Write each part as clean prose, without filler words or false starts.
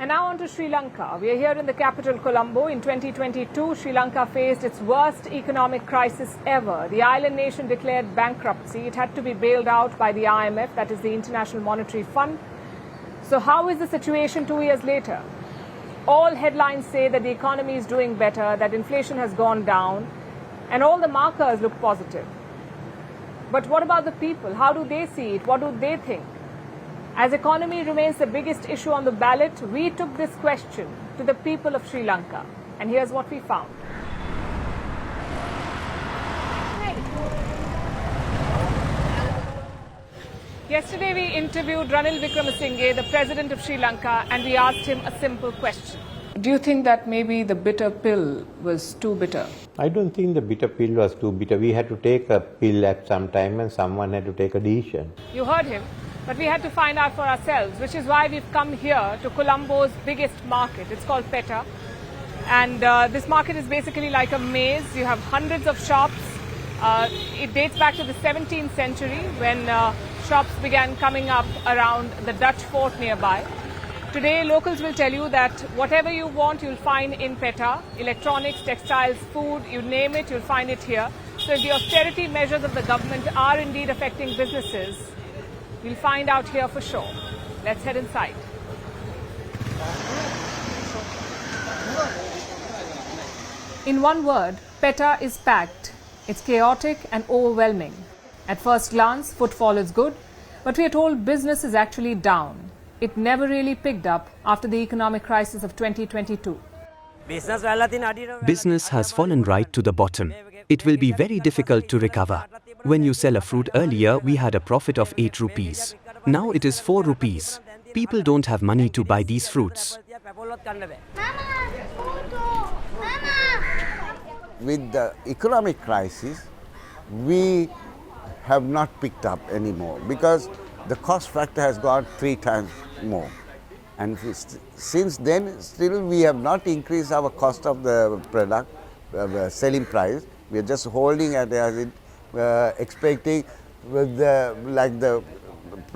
And now on to Sri Lanka. We are here in the capital, Colombo. In 2022, Sri Lanka faced its worst economic crisis ever. The island nation declared bankruptcy. It had to be bailed out by the IMF, that is the International Monetary Fund. So how is the situation 2 years later? All headlines say that the economy is doing better, that inflation has gone down, and all the markers look positive. But what about the people? How do they see it? What do they think? As economy remains the biggest issue on the ballot, we took this question to the people of Sri Lanka. And here's what we found. Yesterday we interviewed Ranil Wickremesinghe, the president of Sri Lanka, and we asked him a simple question. Do you think that maybe the bitter pill was too bitter? I don't think the bitter pill was too bitter. We had to take a pill at some time and someone had to take a decision. You heard him. But we had to find out for ourselves, which is why we've come here to Colombo's biggest market. It's called Peta. And this market is basically like a maze. You have hundreds of shops. It dates back to the 17th century when shops began coming up around the Dutch fort nearby. Today, locals will tell you that whatever you want, you'll find in Peta. Electronics, textiles, food, you name it, you'll find it here. So if the austerity measures of the government are indeed affecting businesses, we'll find out here for sure. Let's head inside. In one word, Peta is packed. It's chaotic and overwhelming. At first glance, footfall is good, but we are told business is actually down. It never really picked up after the economic crisis of 2022. Business has fallen right to the bottom. It will be very difficult to recover. When you sell a fruit earlier, we had a profit of 8 rupees. Now it is 4 rupees. People don't have money to buy these fruits. With the economic crisis, we have not picked up anymore because the cost factor has gone 3 times more. And since then, still we have not increased our cost of the product, selling price. We are just holding it as it, expecting with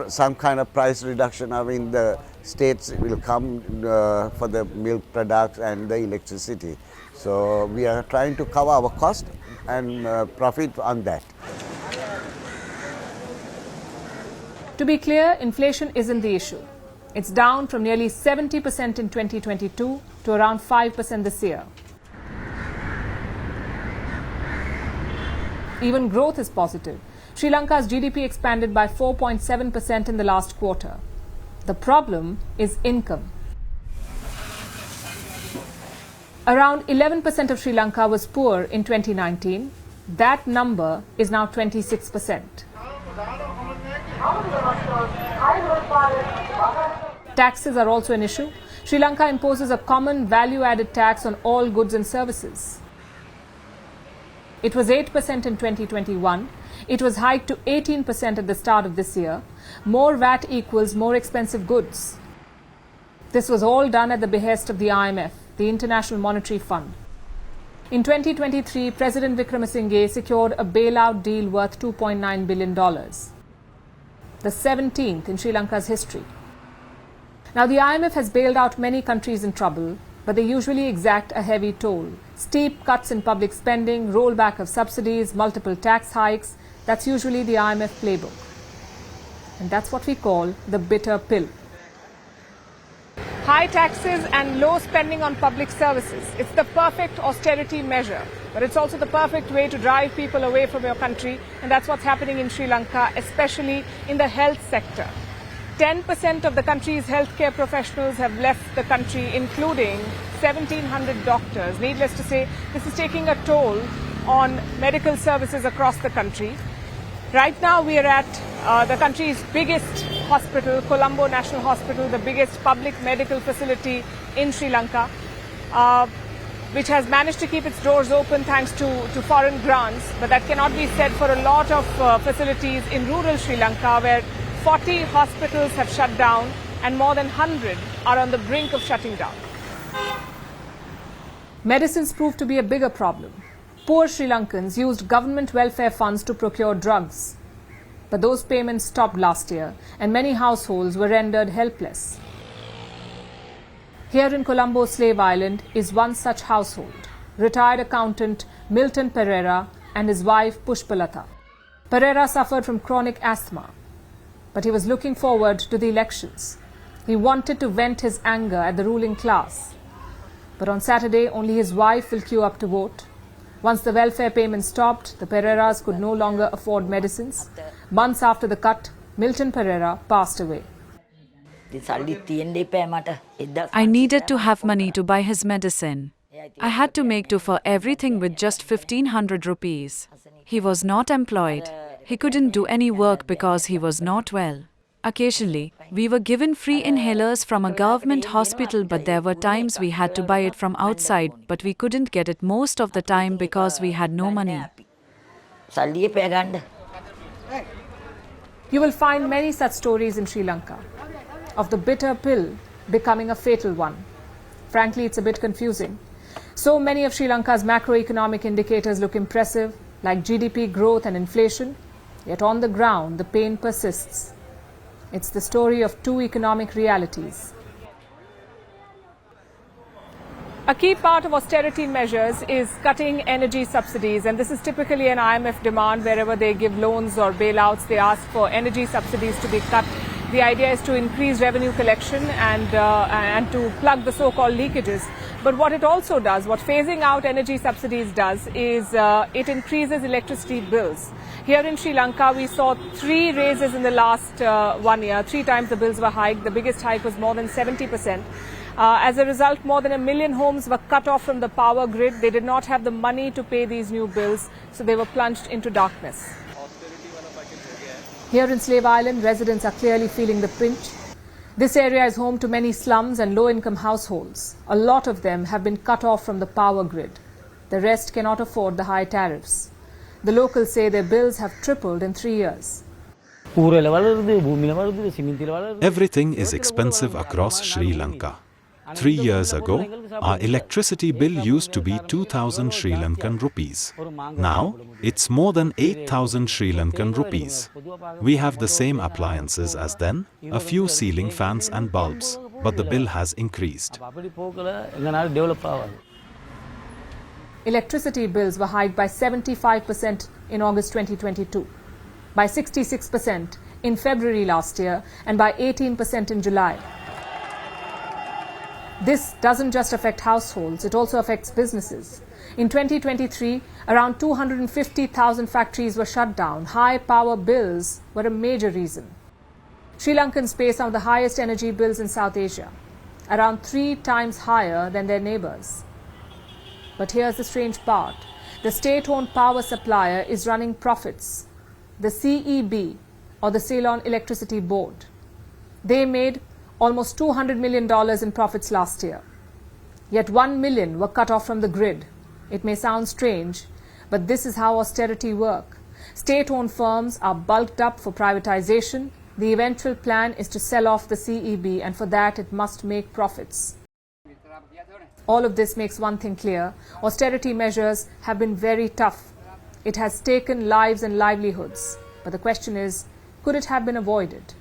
some kind of price reduction. I mean, the states will come for the milk products and the electricity. So we are trying to cover our cost and profit on that. To be clear, inflation isn't the issue. It's down from nearly 70% in 2022 to around 5% this year. Even growth is positive. Sri Lanka's GDP expanded by 4.7% in the last quarter. The problem is income. Around 11% of Sri Lanka was poor in 2019. That number is now 26%. Taxes are also an issue. Sri Lanka imposes a common value-added tax on all goods and services. It was 8% in 2021. It was hiked to 18% at the start of this year. More VAT equals more expensive goods. This was all done at the behest of the IMF, the International Monetary Fund. In 2023, President Wickremesinghe secured a bailout deal worth $2.9 billion, the 17th in Sri Lanka's history. Now, the IMF has bailed out many countries in trouble, but they usually exact a heavy toll. Steep cuts in public spending, rollback of subsidies, multiple tax hikes. That's usually the IMF playbook. And that's what we call the bitter pill. High taxes and low spending on public services. It's the perfect austerity measure, but it's also the perfect way to drive people away from your country. And that's what's happening in Sri Lanka, especially in the health sector. 10% of the country's healthcare professionals have left the country, including 1,700 doctors. Needless to say, this is taking a toll on medical services across the country. Right now, we are at the country's biggest hospital, Colombo National Hospital, the biggest public medical facility in Sri Lanka, which has managed to keep its doors open thanks to foreign grants. But that cannot be said for a lot of facilities in rural Sri Lanka, where 40 hospitals have shut down and more than 100 are on the brink of shutting down. Medicines proved to be a bigger problem. Poor Sri Lankans used government welfare funds to procure drugs. But those payments stopped last year and many households were rendered helpless. Here in Colombo, Slave Island, is one such household. Retired accountant Milton Pereira and his wife Pushpalatha. Pereira suffered from chronic asthma, but he was looking forward to the elections. He wanted to vent his anger at the ruling class. But on Saturday, only his wife will queue up to vote. Once the welfare payments stopped, the Pereiras could no longer afford medicines. Months after the cut, Milton Pereira passed away. I needed to have money to buy his medicine. I had to make do for everything with just 1500 rupees. He was not employed. He couldn't do any work because he was not well. Occasionally, we were given free inhalers from a government hospital, but there were times we had to buy it from outside, but we couldn't get it most of the time because we had no money. You will find many such stories in Sri Lanka, of the bitter pill becoming a fatal one. Frankly, it's a bit confusing. So many of Sri Lanka's macroeconomic indicators look impressive, like GDP growth and inflation, yet on the ground, the pain persists. It's the story of two economic realities. A key part of austerity measures is cutting energy subsidies, and this is typically an IMF demand. Wherever they give loans or bailouts, they ask for energy subsidies to be cut. The idea is to increase revenue collection and to plug the so-called leakages. But what it also does, what phasing out energy subsidies does, is it increases electricity bills. Here in Sri Lanka, we saw 3 raises in the last 1 year. 3 times the bills were hiked. The biggest hike was more than 70%. As a result, more than 1 million homes were cut off from the power grid. They did not have the money to pay these new bills, so they were plunged into darkness. Here in Slave Island, residents are clearly feeling the pinch. This area is home to many slums and low-income households. A lot of them have been cut off from the power grid. The rest cannot afford the high tariffs. The locals say their bills have tripled in 3 years. Everything is expensive across Sri Lanka. 3 years ago, our electricity bill used to be 2,000 Sri Lankan rupees. Now, it's more than 8,000 Sri Lankan rupees. We have the same appliances as then, a few ceiling fans and bulbs, but the bill has increased. Electricity bills were hiked by 75% in August 2022, by 66% in February last year, and by 18% in July. This doesn't just affect households, it also affects businesses. In 2023, around 250,000 factories were shut down. High power bills were a major reason. Sri Lankans pay some of the highest energy bills in South Asia, around 3 times higher than their neighbours. But here's the strange part. The state-owned power supplier is running profits. The CEB, or the Ceylon Electricity Board. They made almost $200 million in profits last year. Yet 1 million were cut off from the grid. It may sound strange, but this is how austerity works. State-owned firms are bulked up for privatization. The eventual plan is to sell off the CEB, and for that it must make profits. All of this makes one thing clear. Austerity measures have been very tough. It has taken lives and livelihoods. But the question is, could it have been avoided?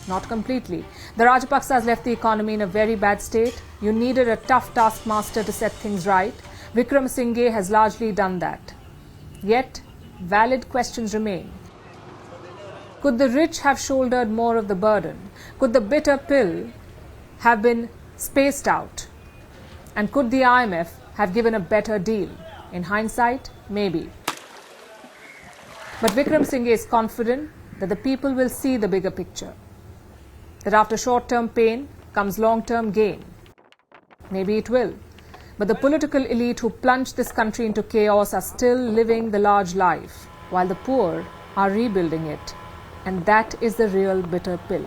Not completely. The Rajapaksas left the economy in a very bad state. You needed a tough taskmaster to set things right. Wickremesinghe has largely done that. Yet, valid questions remain. Could the rich have shouldered more of the burden? Could the bitter pill have been spaced out? And could the IMF have given a better deal? In hindsight, maybe. But Wickremesinghe is confident that the people will see the bigger picture. That after short-term pain comes long-term gain. Maybe it will. But the political elite who plunged this country into chaos are still living the large life, while the poor are rebuilding it. And that is the real bitter pill.